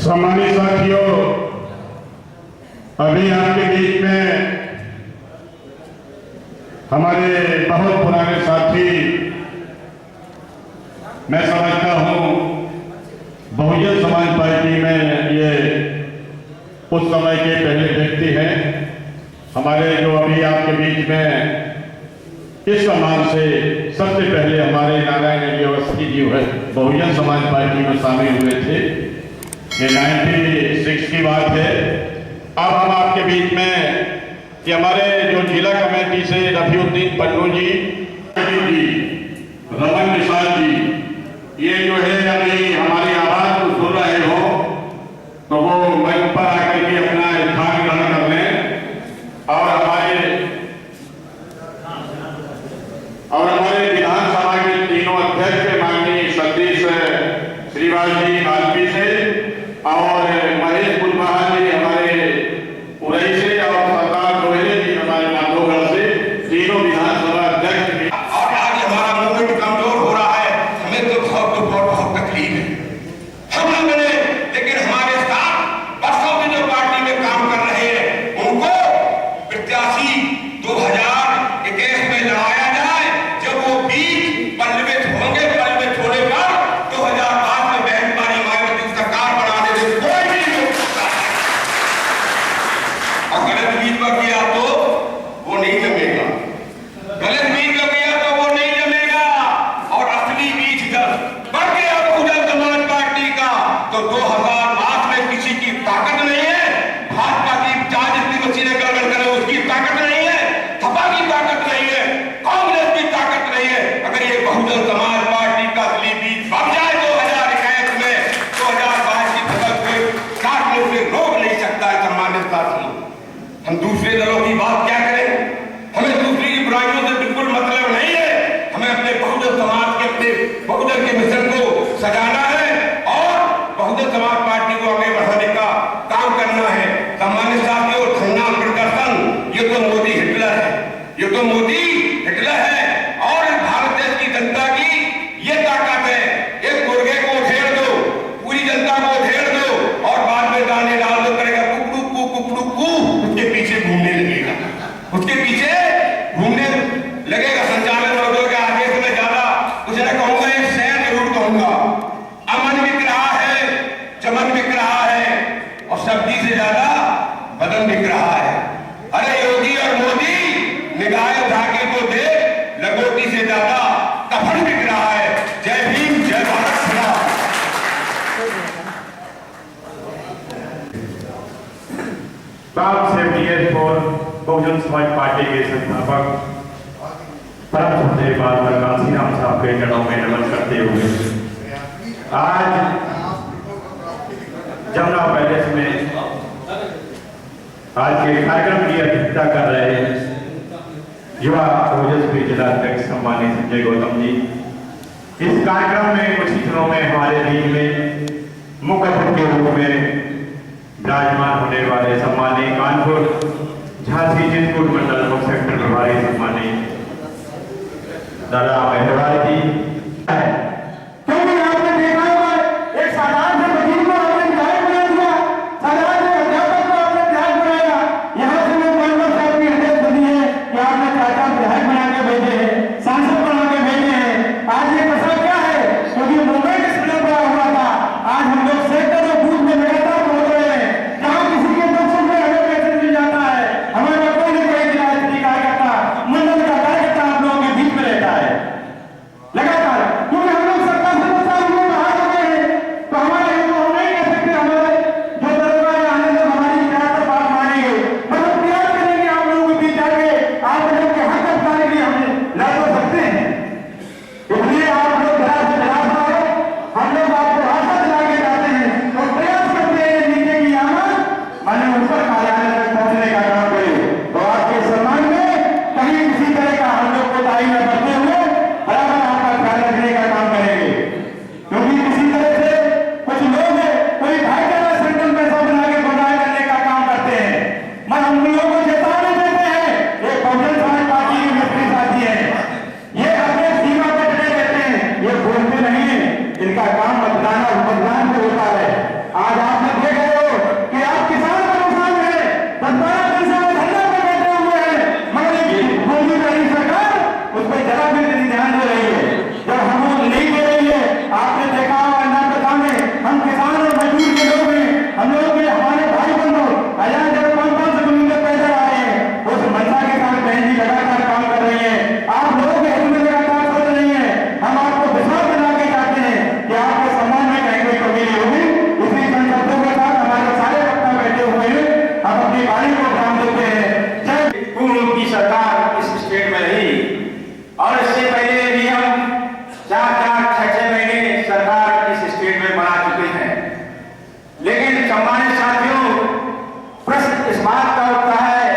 सम्मानित साथियों, अभी आपके बीच में हमारे बहुत पुराने साथी, मैं समझता हूं बहुजन समाज पार्टी में ये उस समय के पहले व्यक्ति हैं हमारे, जो अभी आपके बीच में इस सम्मान से सबसे पहले हमारे नारायण अवस्थी जी है बहुजन समाज पार्टी में शामिल हुए थे। ये 96 की बात है। अब हम आपके बीच में कि हमारे जो जिला कमेटी से रफीउद्दीन पन्नू जी, रमन निशाद जी, ये जो है अभी हमारी आवाज को सुन रहे हो तो वो मंच पर आकर के अपना स्थान ग्रहण कर लें। और हमारे विधानसभा के तीनों अध्यक्ष माननीय सतीश श्रीवास जी वाल्मीकि से और महेश कुलवाहा जी हमारे उरई से और सरदार गोहिले जी हमारे माधोगढ़ से, तीनों विधानसभा अध्यक्ष। और आज हमारा मूवमेंट कमजोर हो रहा है, हमें तो बहुत तकलीफ है। हम लोगों ने, लेकिन हमारे साथ वर्षों से जो पार्टी में काम कर रहे हैं उनको प्रत्याशी 2000 के केस में लड़ाया जाए, जब वो बीच पल्लवित होंगे, पल्लवित होने पर 2005 में बहन मारी मायावती सरकार बनाने से कोई नहीं रोक सकता है। और गलत बीज पर किया तो वो नहीं जमेगा, गलत बीज लग गया तो वो नहीं जमेगा। और असली बीज जब बढ़ गया बहुजन समाज पार्टी का तो 2005 में किसी की ताकत नहीं है, भाजपा की चार जितनी मशीनें गड़बड़ करे उसकी ताकत नहीं है, थपा की ताकत नहीं है, कांग्रेस की ताकत नहीं है। अगर ये बहुजन समाज पार्टी का असली बीज बढ़ जाए 2021 में, 2022 की फसल को काटने से रोक नहीं सकता है। सम्मानित साथी, हम दूसरे दलों की बात क्या करें, हमें दूसरी की बुराइयों से बिल्कुल मतलब नहीं है। हमें अपने बहुजन समाज के, अपने बहुजन के मिशन को सजाना है और बहुजन समाज पार्टी को आगे बढ़ाने का काम करना है। सम्मानित साथियों, ठंडा प्रदर्शन, ये तो मोदी हिटलर है, ये तो मोदी हिटलर है। और भारत देश की जनता की ये ताकत है, एक मुर्गे को घेर दो, पूरी जनता को घेर दो और बाद में दाने डाल दो, करेगा कुकड़ू कू, उसके पीछे घूमने लगेगा, उसके पीछे घूमने लगेगा। संचालन महोदय के आदेश में ज्यादा कुछ न कहूंगा, एक शेर जरूर कहूंगा। अमन बिक रहा है, चमन बिक रहा है और सब्जी से ज्यादा बदन बिक रहा है। अरे योगी और मोदी, निगाह उठा के तो दे, लगोटी से ज्यादा कफन बिक रहा है। जय भीम, जय भारत। बहुजन समाज पार्टी के संस्थापक परम श्रद्धेय बादल कांसीराम साहब के चरणों में नमन करते हुए आज जमुना पैलेस में आज के कार्यक्रम की अध्यक्षता कर रहे युवा ओजस्वी जिला अध्यक्ष सम्मानित संजय गौतम जी। इस कार्यक्रम में कुछ ही दिनों में हमारे बीच में मुख्य अतिथि के रूप में विराजमान होने वाले सम्मानित कानपुर झांसी चित्रकूट मंडल मुख्य सेक्टर प्रभारी सम्मानित दादा मेहरवाल जी। सरकार इस स्टेट में रही और इससे पहले भी हम 4-6 महीने सरकार इस स्टेट में बना चुके हैं। लेकिन सम्मानित साथियों, प्रश्न इस बात का उठता है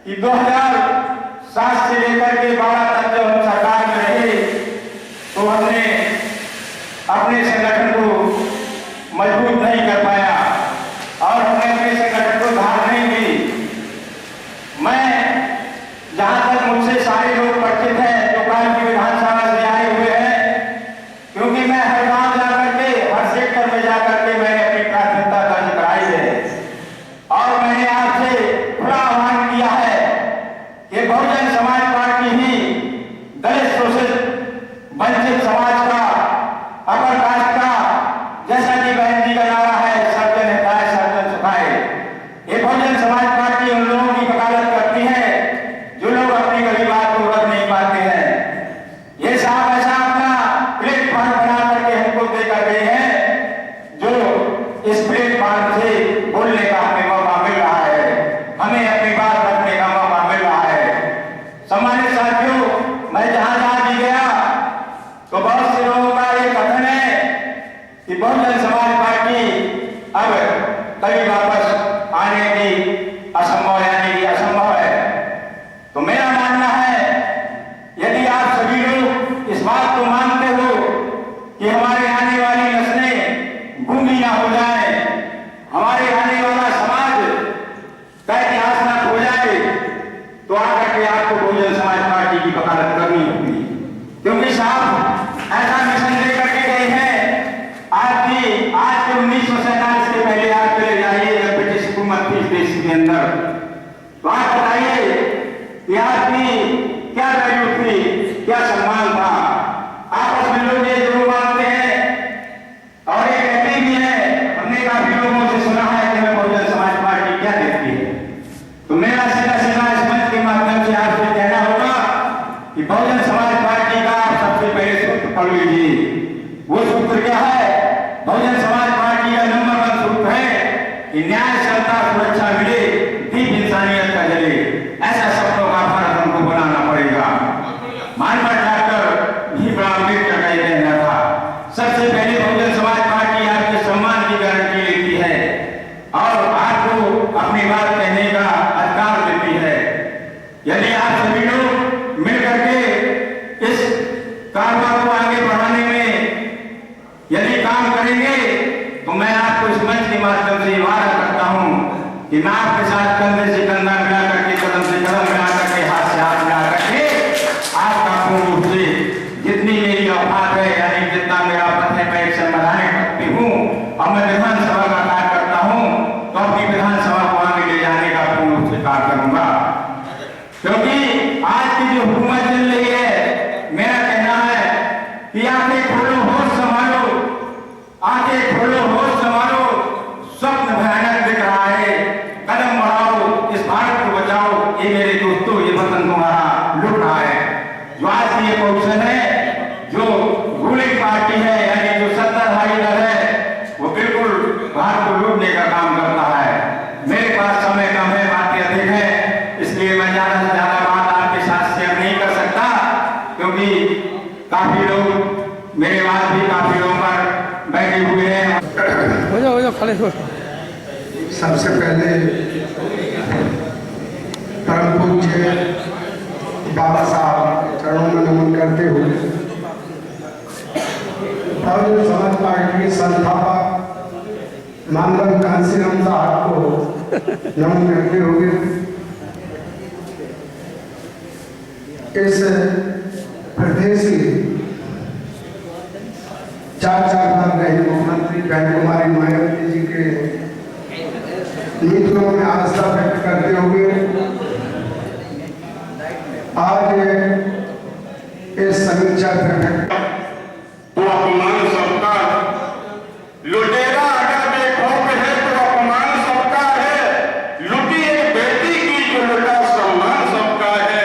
कि 2007 से लेकर के 12 तक जब हम सरकार में रहे तो हमने अपने संगठन को मजबूत नहीं कर पाया और हमने अपने संगठन को धार नहीं दी। मैं जहां तक मुझसे सारे लोग परिचित हैं जो काल की विधानसभा से आए हुए हैं, क्योंकि मैं हर गांव जाकर के हर सेक्टर में जाकर के मैंने अपनी प्राथमिकता दर्ज कराई है और मैंने आपसे खुला आह्वान किया है कि बहुजन समाज पार्टी ही दलित शोषित वंचित समाज का, अपर कास्ट का, जैसा कि बहन जी का नारा है सर्वजन हिताय सर्वजन सुखाय, ये बहुजन समाज पार्टी उन लोगों की वकालत करती है जो लोग अपनी गली बात को रख नहीं पाते हैं। ये साहब ऐसा अपना प्लेटफॉर्म बना करके हमको देकर गए हैं जो इस प्लेटफॉर्म से बोलने का हमें मौका मिल रहा है, हमें अपनी बात रखने का मौका मिल रहा है। सम्मानित साथियों, मैं जहां जहां भी गया तो बहुत से लोगों का ये कथन है कि बहुजन समाज पार्टी अब कभी वापस आने की असंभव है। तो मेरा मानना है यदि आप सभी लोग इस बात को मानते हो कि हमारे आने वाली नस्लें गूंगी ना हो जाए, हमारे आने वाला समाज का इतिहास ना खो जाए, तो आकर के आपको बहुजन समाज पार्टी की वकालत करनी होगी। क्योंकि साहब ऐसा मिशन दे करके गए हैं आज के 1947 के पहले आप चले जाइए जब ब्रिटिश हुकूमत थी इस देश के अंदर, तो आप बताइए कि आपकी क्या वैल्यू थी, क्या सम्मान था। आपस में लोग ये जरूर मानते हैं और ये कहते भी हैं, हमने काफी लोगों से सुना है कि हमें बहुजन समाज पार्टी क्या देती है। तो मेरा सीधा सीधा इस मंच के माध्यम से आपसे कहना होगा कि बहुजन समाज पार्टी का आप सबसे पहले सूत्र पढ़ लीजिए। वो सूत्र क्या है? बहुजन समाज पार्टी का नंबर 1 सूत्र है कि न्याय, समता, सुरक्षा मिले, दीप इंसानियत का जले। ऐसा सपनों का भारत हमको बनाना पड़ेगा। मानव डॉक्टर भीमराव अम्बेडकर का यह कहना था। सबसे पहले बहुजन समाज पार्टी आपके सम्मान की गारंटी लेती है और आपको अपनी बात कहने का अधिकार देती है। यदि आप सभी लोग मिलकर के इस कारोबार को आगे बढ़ाने में यदि काम करेंगे तो मैं आपको इस मंच के माध्यम से वादा करता हूं कि मैं आपके साथ कंधे से कंधा मिला करके, कदम से कदम मिला करके, हाथ से हाथ मिला करके आपका पूर्ण रूप से जितनी मेरी औकात है यानी जितना मेरा पद है मैं एक संवैधानिक व्यक्ति हूँ और मैं विधानसभा का कार्य करता हूँ तो अपनी विधानसभा को आगे ले जाने का पूर्ण रूप से कार्य करूंगा। क्योंकि आज की जो हुकूमत चल रही है, मेरा कहना है कि आंखें खोलो, होश संभालो, आंखें खोलो, होश संभालो, स्वप्न भयानक दिख रहा है, कदम बढ़ाओ, इस भारत को बचाओ। ये मेरे दोस्तों, ये वतन तुम्हारा लूट रहा है। जो आज की ये पोजीशन है, जो रूलिंग पार्टी है यानी जो सत्ताधारी दल है, वो बिल्कुल भारत को लूटने का काम करता है। मेरे पास समय कम है, बातें अधिक है, इसलिए मैं ज्यादा से ज्यादा बात आपके साथ शेयर नहीं कर सकता, क्योंकि काफी लोग मेरे बाद भी काफी लोग पर बैठे हुए हैं। हो जाओ खाली हो। सबसे पहले परम पूज्य बाबा साहब चरणों में नमन करते हुए बहुजन समाज पार्टी के संस्थापक मानव कांसीराम साहब को नमन करते हुए इस प्रदेश की 4 बार रही मुख्यमंत्री बहन कुमारी मायावती जी के नीतियों में आस्था व्यक्त करते हुए आज इस समीक्षा बैठक तो अपमान सबका, लुटेरा अगर बेखौफ है तो अपमान सबका है। लुटी एक बेटी की जो लुटा सम्मान सबका है।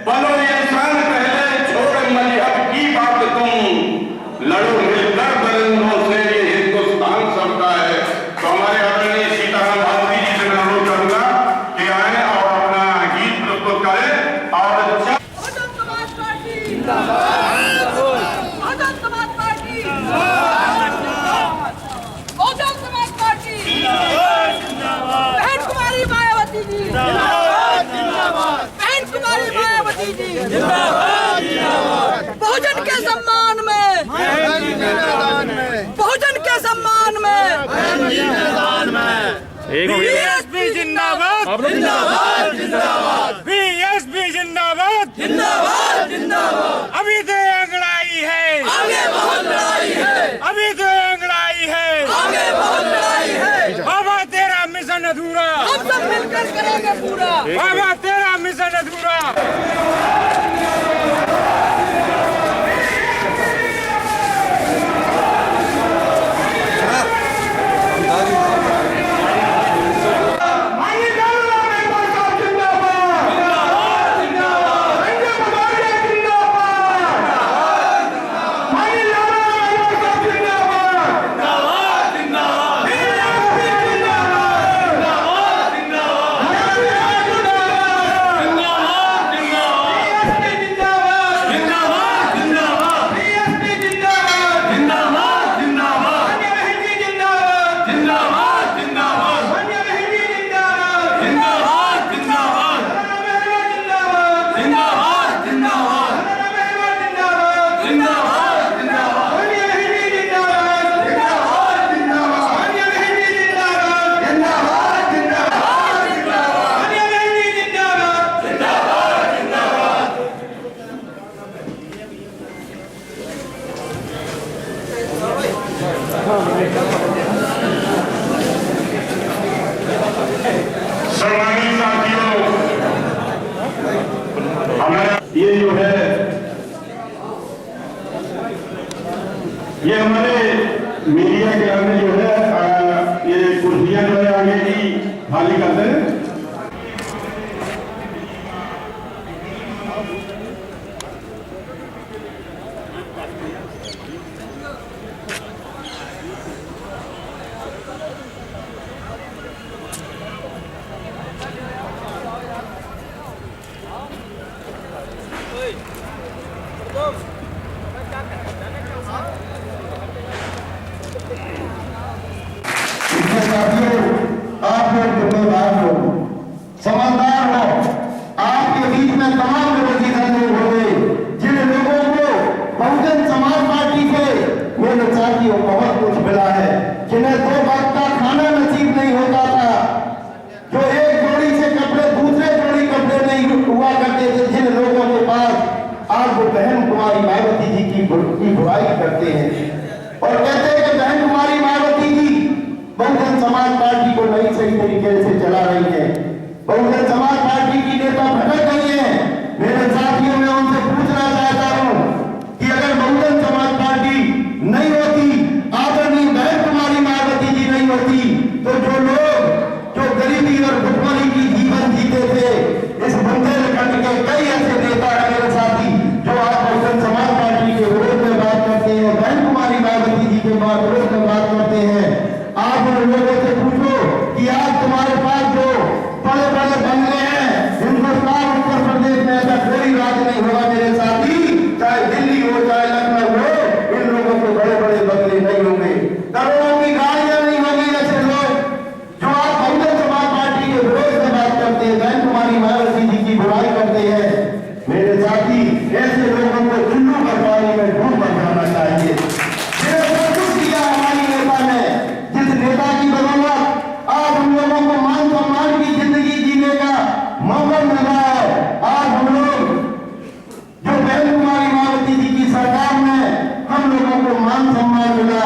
बनो इंसान पहले, छोड़ मजहब की बात तुम, लड़ो मिलकर दरिंदों से, ये हिंदुस्तान सबका है। तो हमारे आदरणीय सीताराम भारती जी से मैं अनुरोध करूंगा कि आए और अपना गीत प्रस्तुत करें। मोदी जी जिंदाबाद जिंदाबाद। बहुजन के सम्मान में, बहुजन के सम्मान में बीएसपी जिंदाबाद जिंदाबाद जिंदाबाद। बीएसपी जिंदाबाद जिंदाबाद जिंदाबाद। अभी तो अंगड़ाई है, आगे बहुत लड़ाई है। अभी तो अंगड़ाई है, आगे बहुत लड़ाई है। बाबा तेरा मिशन अधूरा, हम सब मिलकर करेंगे पूरा। बाबा तेरा मिशन अधूरा। सम्मानित साथियों, ये जो है ये हमारे मीडिया के अंदर जो है ये कुर्सियां जो है आगे की खाली कर दें। साथियों, आप लोग जिम्मेदार हो, समझदार हो। आपके बीच में तमाम बेरोजगार लोग होंगे जिन लोगों को बहुजन समाज पार्टी से मेरे साथियों बहुत कुछ मिला है, जिन्हें 2 वक्त का खाना नसीब नहीं होता था, जो एक जोड़ी से कपड़े दूसरे जोड़ी कपड़े नहीं हुआ करते थे, जिन लोगों के पास आज वो बहन कुमारी मायावती जी की बुराई करते हैं और कहते हैं कि बहन कुमारी मायावती जी बहुजन समाज पार्टी को नहीं सही तरीके से चला रही है, बहुजन समाज पार्टी की नेता भटक गई है। मेरे साथियों, मैं उनसे पूछना चाहता हूं कि अगर बहुजन समाज पार्टी नहीं होती, आदरणीय बहन कुमारी मायावती जी नहीं होती, तो जो लोग जो गरीबी और भुखमरी की जीवन जीते थे, इस बुंदेलखंड के कई ऐसे नेता हैं मेरे साथी जो आज बहुजन समाज पार्टी के विरोध में बात करते हैं, बहन कुमारी मायावती जी के विरोध में बात करते हैं। आप उन लोगों से पूछो कि आज तुम्हारे पास जो बड़े बड़े बंगले हैं, हिंदुस्तान उत्तर प्रदेश में ऐसा कोई राज नहीं होगा मेरे साथी, चाहे दिल्ली हो चाहे लखनऊ हो, इन लोगों के बड़े बड़े बंगले नहीं होंगे, करोड़ों की गाड़ियां नहीं होंगी। ऐसे लोग जो आज बहुजन समाज पार्टी के विरोध में बात करते हैं, बहन कुमारी मायावती जी की बुराई करते हैं, मेरे साथी ऐसे लोगों को चुल्लू पर पानी में डूब कर जाना चाहिए। हमारी नेता ने जिस नेता की बदौलत आज हम लोगों को मान सम्मान की जिंदगी जीने का मौका मिल रहा है, आज हम लोग जो बहन कुमारी मायावती जी की सरकार में हम लोगों को मान सम्मान मिला,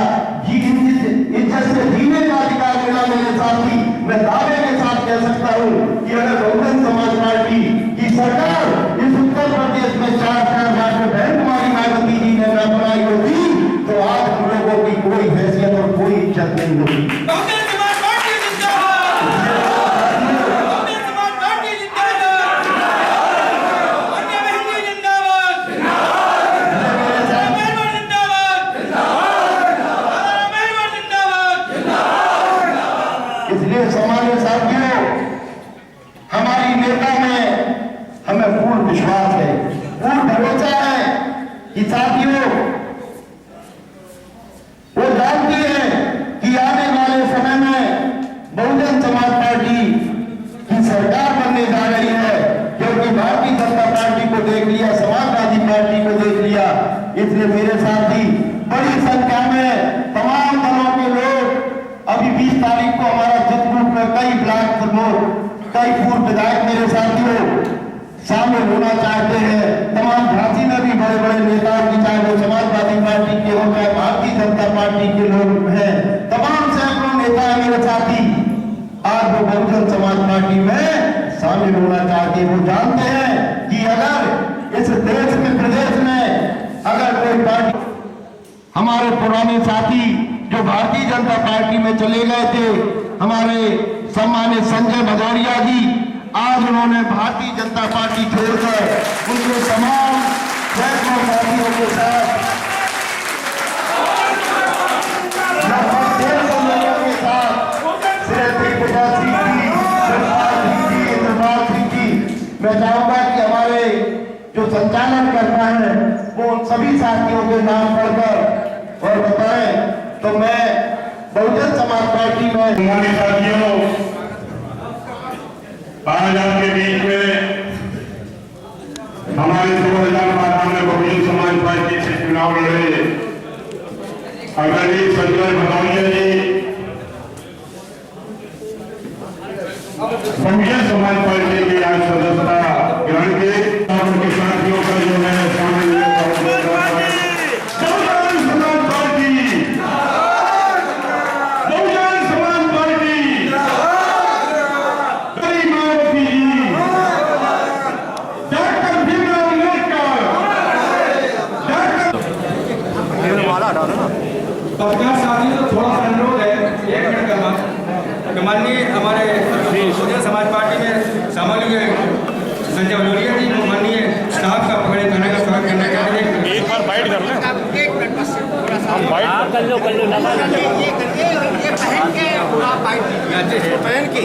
इज्जत से जीने का अधिकार मिला। मेरे साथी, मैं दावे के साथ कह सकता हूं कि अगर बहुजन समाज पार्टी की सरकार इस उत्तर प्रदेश में 4 बार में बहन कुमारी मायावती जी ने न बनाई होती, तो आज हम लोगों की कोई हैसियत और कोई इज्जत नहीं होती। बहुजन समाज पार्टी जिंदाबाद, बहुजन समाज पार्टी जिंदाबाद, अन्य बहन जिंदाबाद, मेहमान जिंदाबाद, मेहमान जिंदाबाद। इसलिए समाज साथियों, हमारी नेता में हमें पूर्ण विश्वास है, पूर्ण भरोसा है कि साथियों वो जानती है कि आने वाले समय में बहुजन समाज पार्टी की सरकार बनने जा रही है, क्योंकि भारतीय जनता पार्टी को देख इसलिए मेरे साथी बड़ी संख्या में तमाम दलों के लोग अभी 20 तारीख को हमारा चित्रकूट में कई ब्लॉक प्रमुख, कई पूर्व विधायक मेरे साथियों शामिल होना चाहते हैं। तमाम झांसी में भी बड़े बड़े नेताओं की, चाहे वो समाजवादी पार्टी के हो, चाहे भारतीय जनता पार्टी के लोग हैं, तमाम सैकड़ों नेता है मेरे साथी, आज वो बहुजन समाज पार्टी में शामिल होना चाहते हैं। वो जानते हैं कि अगर इस देश में, प्रदेश में अगर कोई पार्टी, हमारे पुराने साथी जो भारतीय जनता पार्टी में चले गए थे, हमारे सम्मानित संजय भदौरिया जी, आज उन्होंने भारतीय जनता पार्टी छोड़कर उनके तमाम सैकड़ों साथियों के साथ मैं चाहूंगा कि हमारे जो संचालन करता है वो उन सभी साथियों के नाम पढ़कर और बताएं। तो मैं बहुजन समाज पार्टी में हमारे साथियों, आज आपके बीच में हमारे 2012 में बहुजन समाज पार्टी से चुनाव लड़े आदरणीय संजय भदौरिया जी बहुजन समाज पार्टी की आज सदस्यता ग्रहण की और उनके साथियों का जो है शामिल पत्रकार साथियों को थोड़ा सा अनुरोध है, 1 मिनट का माननीय हमारे बहुजन समाज पार्टी में शामिल हुए संजय भदौरिया जी, माननीय साहब का बड़े कहने का स्वागत करना चाहते हैं। एक बार बाइट कर लें, 1 मिनट बस, हम बाइट कर लो पहन के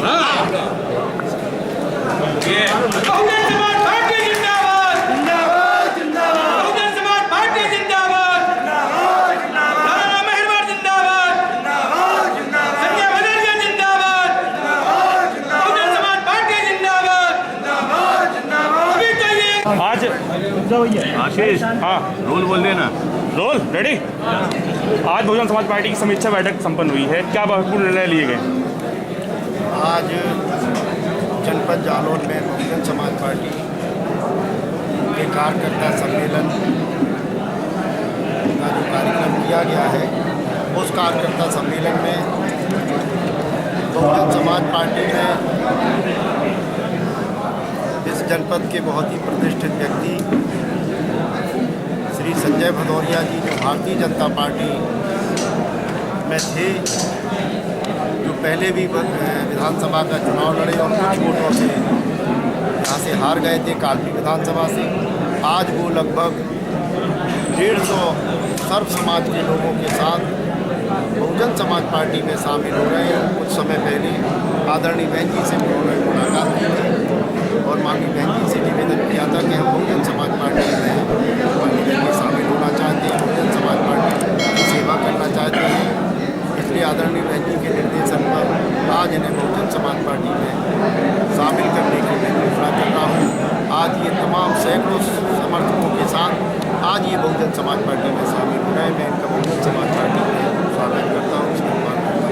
बहुजन समाज पार्टी जिंदाबाद, जिंदाबाद, जिंदाबाद, बहुजन समाज पार्टी जिंदाबाद, जिंदाबाद, जिंदाबाद, मेहरबान जिंदाबाद, जिंदाबाद, जिंदाबाद, संजय भदौरिया जिंदाबाद, जिंदाबाद, जिंदाबाद, बहुजन समाज पार्टी जिंदाबाद, जिंदाबाद, जिंदाबाद। अभी तो ये आशीष, हाँ रोल बोल देना। Roll ready. आज बहुजन समाज पार्टी की समीक्षा बैठक संपन्न हुई है, क्या महत्वपूर्ण निर्णय लिए गए? आज जनपद जालौन में बहुजन समाज पार्टी के कार्यकर्ता सम्मेलन का जो कार्यक्रम किया गया है, उस कार्यकर्ता सम्मेलन में बहुजन समाज पार्टी में इस जनपद के बहुत ही प्रतिष्ठित व्यक्ति श्री संजय भदौरिया जी, जो भारतीय जनता पार्टी में थे, जो पहले भी विधानसभा का चुनाव लड़े और कुछ वोटों से यहाँ से हार गए थे कालपी विधानसभा से, आज वो लगभग 150 सर्व समाज के लोगों के साथ बहुजन समाज पार्टी में शामिल हो रहे हैं। कुछ समय पहले आदरणीय बहन जी से उन्होंने मुलाकात की थी और माननीय बहन जी से निवेदन किया था कि हम बहुजन समाज पार्टी में माननीय बहन जी शामिल होना चाहते हैं, बहुजन समाज पार्टी की सेवा करना चाहते हैं। इसलिए आदरणीय बहन जी के निर्देशन पर आज इन्हें बहुजन समाज पार्टी में शामिल करने की मैं घोषणा कर रहा हूँ। आज ये तमाम सैकड़ों समर्थकों के साथ आज ये बहुजन समाज पार्टी में शामिल हो रहे हैं। मैं इनका बहुजन समाज पार्टी में स्वागत करता हूँ, सम्मान करता हूँ।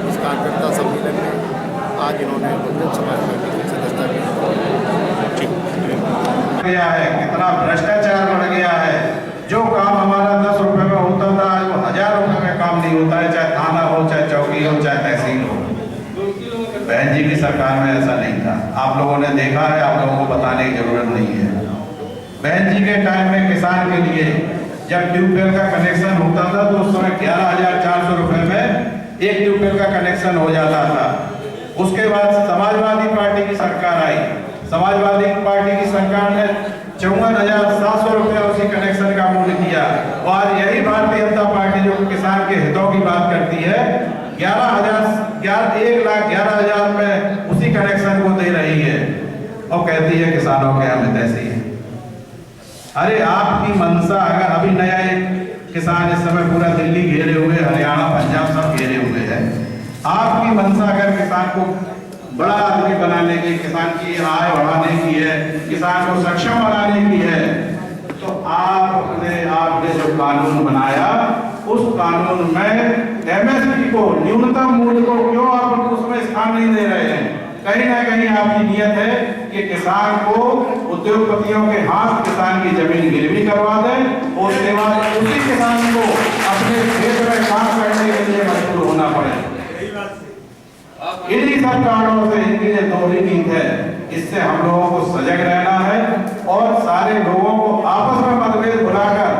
इस कार्यकर्ता सम्मेलन में आज इन्होंने बहुजन समाज पार्टी की सदस्यता गया है, कितना भ्रष्टाचार बढ़ गया है। जो काम हमारा 10 रुपए में होता था, आज वो 1000 रुपए में काम नहीं होता है, चाहे थाना हो, चाहे चौकी हो, चाहे तहसील हो। बहन जी की सरकार में ऐसा नहीं था, आप लोगों ने देखा है, आप लोगों को बताने की जरूरत नहीं है। बहन जी के टाइम में किसान के लिए जब ट्यूबवेल का कनेक्शन होता था तो उस समय 11,400 रुपए में एक ट्यूबवेल का कनेक्शन हो जाता था। उसके बाद समाजवादी पार्टी की सरकार आई, समाजवादी पार्टी की सरकार ने 54,700 रुपया उसी कनेक्शन का मूल्य दिया। और आज यही भारतीय जनता पार्टी जो किसान के हितों की बात करती है, 1,11,000 रुपए उसी कनेक्शन को दे रही है और कहती है किसानों के हित ऐसी है। अरे आपकी मंशा, अगर अभी नया एक किसान इस समय पूरा दिल्ली घेरे हुए, हरियाणा, पंजाब सब घेरे हुए हैं, आपकी मंशा अगर किसान को बड़ा आदमी बनाने की, किसान की आय बढ़ाने की है, किसान को सक्षम बनाने की है, तो आपने जो कानून बनाया उस कानून में एमएसपी को, न्यूनतम मूल्य को क्यों आप उसमें स्थान नहीं दे रहे हैं? कहीं ना कहीं आपकी नियत है कि किसान को, उद्योगपतियों के हाथ किसान की जमीन गिरवी करवा दें और उसके बाद उसी किसान को अपने क्षेत्र में काम करने के लिए मजबूर होना पड़े। इन्हीं सब कारणों से इनकी जो दोहरी नीति है, इससे हम लोगों को सजग रहना है और सारे लोगों को आपस में मतभेद भुलाकर,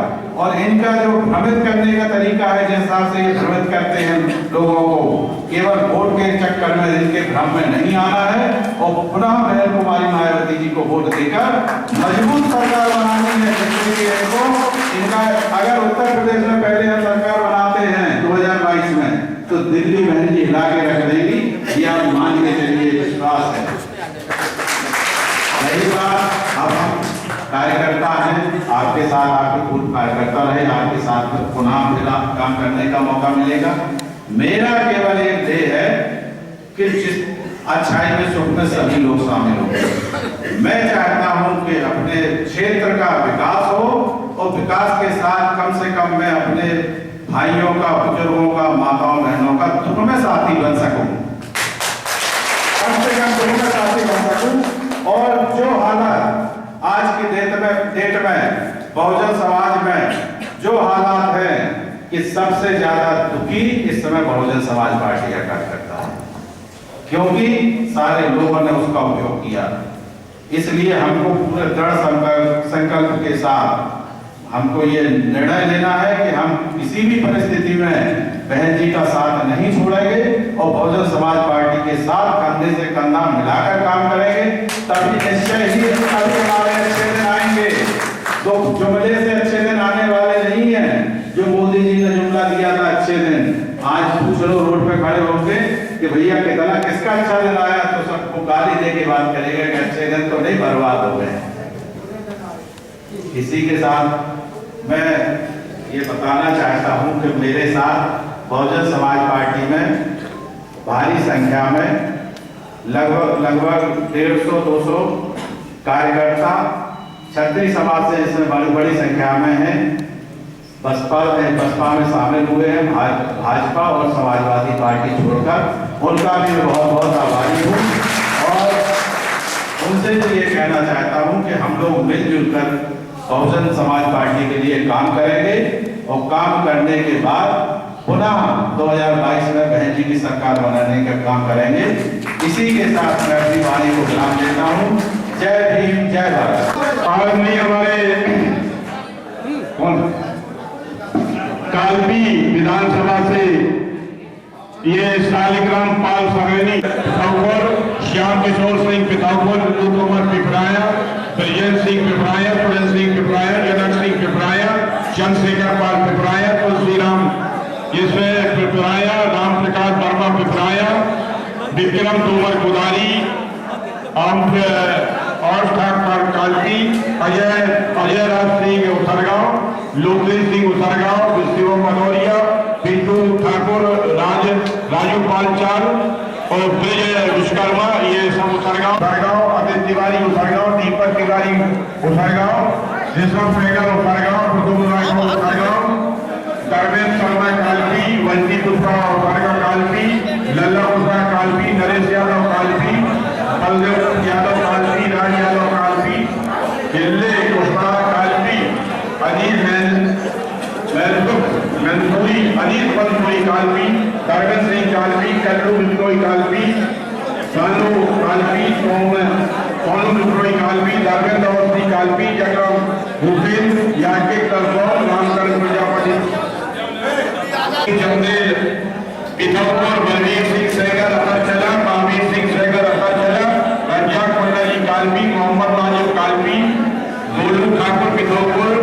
और इनका जो भ्रमित करने का तरीका है, जिस हिसाब से ये भ्रमित करते हैं लोगों को, केवल वोट के चक्कर में इनके भ्रम में नहीं आना है और पुनः बहन कुमारी मायावती जी को वोट देकर मजबूत सरकार बनानी है। इनको इनका अगर उत्तर प्रदेश में पहले हम सरकार बनाते हैं 2022 में, तो दिल्ली बहन जी हिला के रख देगी, ये आप मान के चलिए, विश्वास है। रही बात, अब हम कार्यकर्ता हैं, आपके साथ आपके पूर्व कार्यकर्ता रहे, आपके साथ पुनः फिर काम करने का मौका मिलेगा। मेरा केवल एक ध्येय है कि जिस अच्छाई में सुख में सभी लोग शामिल हों। मैं चाहता हूं कि अपने क्षेत्र का विकास हो और विकास के साथ कम से कम मैं अपने भाइयों का, बुजुर्गों का, माताओं बहनों का दुख में साथी बन सकूं, कम से कम दुख में साथी बन सकूं। और जो हालात आज की डेट में बहुजन समाज में जो हालात हैं कि सबसे ज्यादा दुखी इस समय बहुजन समाज पार्टी का कार्यकर्ता है, क्योंकि सारे लोगों ने उसका उपयोग किया। इसलिए हमको पूरे दृढ़ संकल्प के साथ हमको ये निर्णय लेना है कि हम किसी भी परिस्थिति में बहन जी का साथ नहीं छोड़ेंगे और बहुजन समाज पार्टी के साथ कंधे से कंधा मिलाकर काम करेंगे। तभी निश्चय ही हमारे अच्छे दिन आएंगे। तो जुमले से अच्छे दिन आने वाले नहीं है। जो मोदी जी ने जुमला दिया था अच्छे दिन, आज पूछ लो रोड पे खड़े होंगे कि भैया कितना किसका अच्छा दिन आया, तो सबको गाली दे के बात करेगा कि अच्छे दिन तो नहीं, बर्बाद हो गए। इसी के साथ मैं ये बताना चाहता हूं कि मेरे साथ बहुजन समाज पार्टी में भारी संख्या में लगभग 150-200 कार्यकर्ता क्षत्रिय समाज से इसमें बड़ी संख्या में हैं। बसपा में शामिल हुए हैं, भाजपा और समाजवादी पार्टी छोड़कर। उनका भी बहुत बहुत आभारी हूँ और उनसे भी ये कहना चाहता हूँ कि हम लोग मिलजुल कर बहुजन समाज पार्टी के लिए काम करेंगे और काम करने के बाद पुनः 2022 में बहन जी की सरकार बनाने का काम करेंगे। इसी के साथ मैं अपनी वाणी को विराम देता हूँ। जय भीम, जय भारत। आदरणीय हमारे कालपी विधानसभा से ये शालिग्राम पाल सरेनी श्याम किशोर सिंह पिथौपुर, कुमार पिपराया, ब्रजेंद्र सिंह पिपराया, पुरन सिंह पिपराया, जनक सिंह पिपराया, चंद्रशेखर पाल पिपराया, तुलसीराम पिपराया, राम प्रकाश वर्मा पिपराया, विक्रम तोमर कुदारी, और ठाकुर कालपी, अजय राज सिंह उसरगांव, लोकेश सिंह उसरगांव, शिवम भदौरिया, पिंटू ठाकुर, राजू पालचाल और ब्रज विश्वकर्मा, ये सब उसरगांव, अमित तिवारी उसरगांव, दीपक तिवारी उसरगांव, ऋषभ सहगल उसरगांव, कुतुब राय उसरगांव, धर्मेंद्र शर्मा कालपी, वंशी पुष्पा उसरगांव कालपी, लल्ला पुष्पा कालपी, नरेश यादव कालपी, बलदेव यादव कालपी, राज यादव कालपी, गिल्ले पुष्पा कालपी, अनिल पंचुरी कालपी, धर्मेंद्र सिंह कालपी, कल्लू बिश्नोई कालपी, सानू कालपी, सोनू बिश्नोई कालपी, धर्मेंद्र अवस्थी कालपी, जगराम भूपेंद्र, याज्ञिक दलपौर, रामकरण प्रजापति, चंदेल पिथौपुर, बलवीर सिंह सहगल अतरचला, महावीर सिंह सहगल अतरचला, रज्जाक मंडली कालपी, मोहम्मद नाजिब कालपी, गोलू ठाकुर पिथौपुर,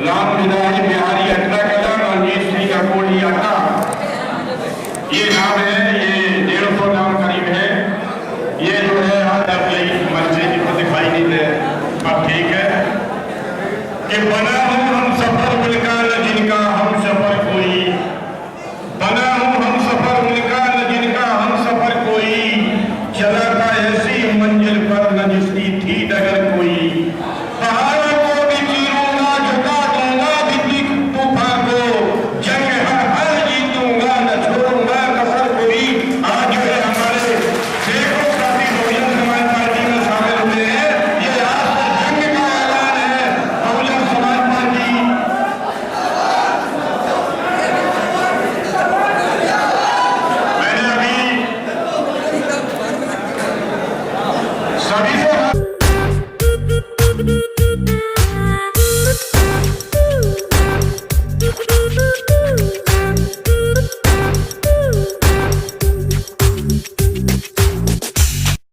राम विदाई बिहारी अटलाकला, रणजीत सिंह अकोली अट्टा। ये नाम है, ये 150 नाम करीब है। ये जो है मंत्री जी को दिखाई नहीं दे, अब ठीक है कि बना